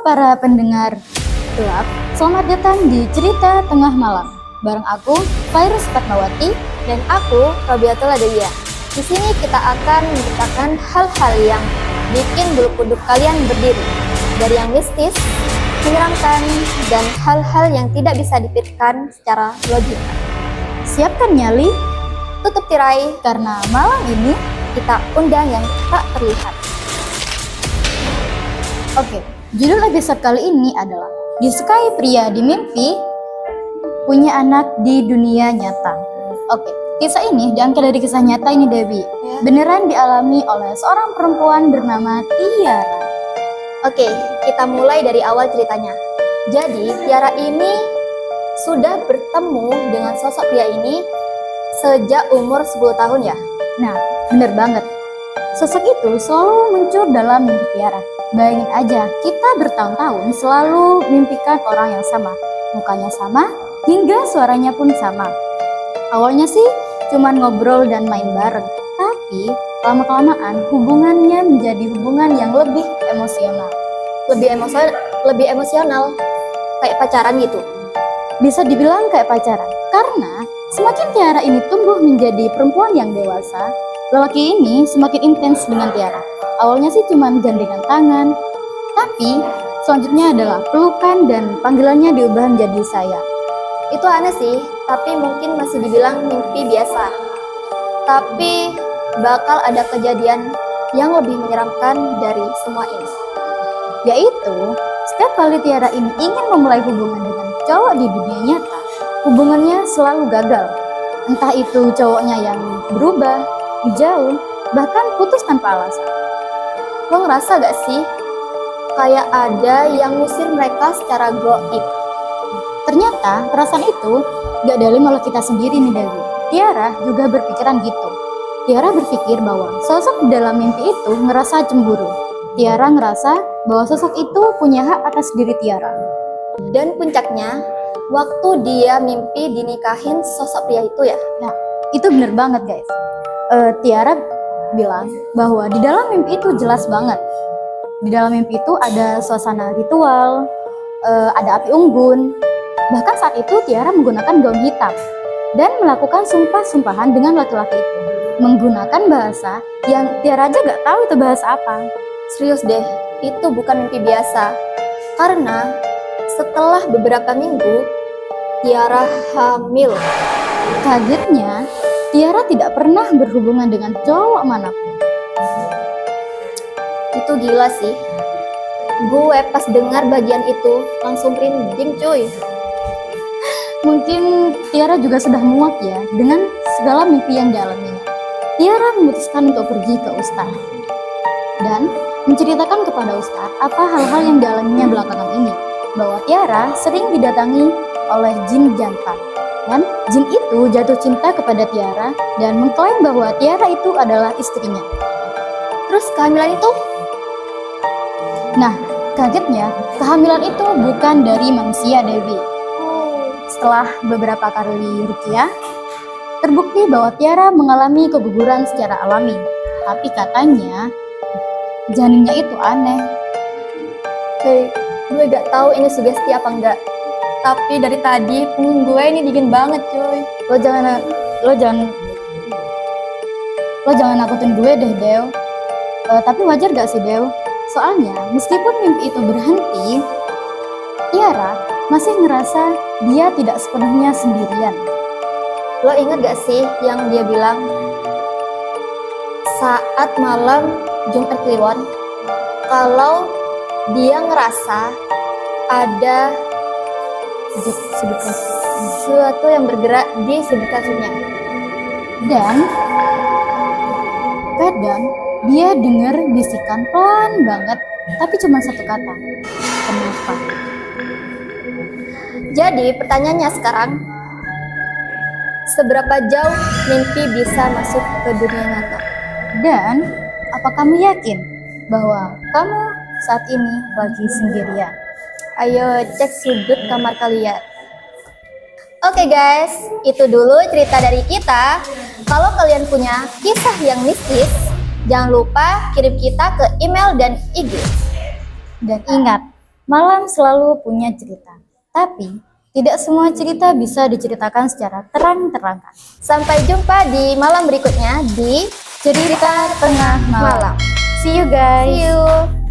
para pendengar gelap, selamat datang di Cerita Tengah Malam. Bareng aku, Virus Fatmawati, dan aku, Robiatul Adawiyah. Di sini kita akan menceritakan hal-hal yang bikin bulu kuduk kalian berdiri. Dari yang mistis, menyeramkan, dan hal-hal yang tidak bisa dipikirkan secara logika. Siapkan nyali, Tutup tirai, karena malam ini kita undang yang tak terlihat. Oke, judul episode kali ini adalah Disukai Pria di Mimpi, Punya Anak di Dunia Nyata. Oke, kisah ini diangkat dari kisah nyata ini, Dewi. Beneran dialami oleh seorang perempuan bernama Tiara. Oke, kita mulai dari awal ceritanya. Jadi, Tiara ini sudah bertemu dengan sosok pria ini sejak umur 10 tahun ya. Nah, bener banget. Sosok itu selalu muncul dalam mimpi Tiara. Bayangin aja, kita bertahun-tahun selalu mimpikan orang yang sama. Mukanya sama, hingga suaranya pun sama. Awalnya sih cuman ngobrol dan main bareng. Tapi lama-kelamaan hubungannya menjadi hubungan yang lebih emosional. Lebih emosional, kayak pacaran gitu. Bisa dibilang kayak pacaran. Karena semakin Tiara ini tumbuh menjadi perempuan yang dewasa, lelaki ini semakin intens dengan Tiara. Awalnya sih cuman gandengan tangan, tapi selanjutnya adalah pelukan dan panggilannya diubah menjadi saya. Itu aneh sih, tapi mungkin masih dibilang mimpi biasa. Tapi bakal ada kejadian yang lebih menyeramkan dari semua ini. Yaitu, setiap kali Tiara ini ingin memulai hubungan dengan cowok di dunia nyata, hubungannya selalu gagal. Entah itu cowoknya yang berubah, jauh, bahkan putus tanpa alasan. Lo ngerasa gak sih kayak ada yang ngusir mereka secara gaib? Ternyata perasaan itu gak dari malah kita sendiri nih, Dewi. Tiara juga berpikiran gitu. Tiara berpikir bahwa sosok dalam mimpi itu ngerasa cemburu. Tiara ngerasa bahwa sosok itu punya hak atas diri Tiara. Dan puncaknya, waktu dia mimpi dinikahin sosok pria itu ya. Nah, itu bener banget guys. Tiara bilang bahwa di dalam mimpi itu jelas banget. Di dalam mimpi itu ada suasana ritual, ada api unggun. Bahkan saat itu Tiara menggunakan gaun hitam dan melakukan sumpah-sumpahan dengan laki-laki itu. Menggunakan bahasa yang Tiara aja gak tahu itu bahasa apa. Serius deh, itu bukan mimpi biasa. Karena setelah beberapa minggu, Tiara hamil. Kagetnya, Tiara tidak pernah berhubungan dengan cowok manapun. Itu gila sih. Gue pas dengar bagian itu langsung merinding cuy. Mungkin Tiara juga sudah muak ya dengan segala mimpi yang dialaminya. Tiara memutuskan untuk pergi ke Ustadz dan menceritakan kepada Ustadz apa hal-hal yang dialaminya belakangan ini. Bahwa Tiara sering didatangi oleh jin jantan. Dan jin itu jatuh cinta kepada Tiara dan mengklaim bahwa Tiara itu adalah istrinya. Terus kehamilan itu? Nah, kagetnya kehamilan itu bukan dari manusia, Dewi. Setelah beberapa kali ruqyah, terbukti bahwa Tiara mengalami keguguran secara alami. Tapi katanya janinnya itu aneh. Gue gak tahu ini sugesti apa enggak. Tapi dari tadi punggung gue ini dingin banget cuy. Lo jangan nakutin gue deh, Dew. Tapi wajar gak sih, Dew? Soalnya meskipun mimpi itu berhenti, Tiara masih ngerasa dia tidak sepenuhnya sendirian. Lo inget gak sih yang dia bilang saat malam Jumat Kliwon, kalau dia ngerasa ada sesuatu yang bergerak di sudut kakinya. Dan kadang dia dengar bisikan pelan banget, tapi cuma satu kata. Kenapa? Jadi pertanyaannya sekarang, seberapa jauh mimpi bisa masuk ke dunia nyata? Dan apa kamu yakin bahwa kamu saat ini lagi sendirian? Ayo cek sudut kamar kalian. Oke guys, itu dulu cerita dari kita. Kalau kalian punya kisah yang mistis, jangan lupa kirim kita ke email dan IG. Dan ingat, Malam selalu punya cerita, tapi tidak semua cerita bisa diceritakan secara terang-terangan. Sampai jumpa di malam berikutnya di Cerita Tengah Malam. malam. See you guys. See you.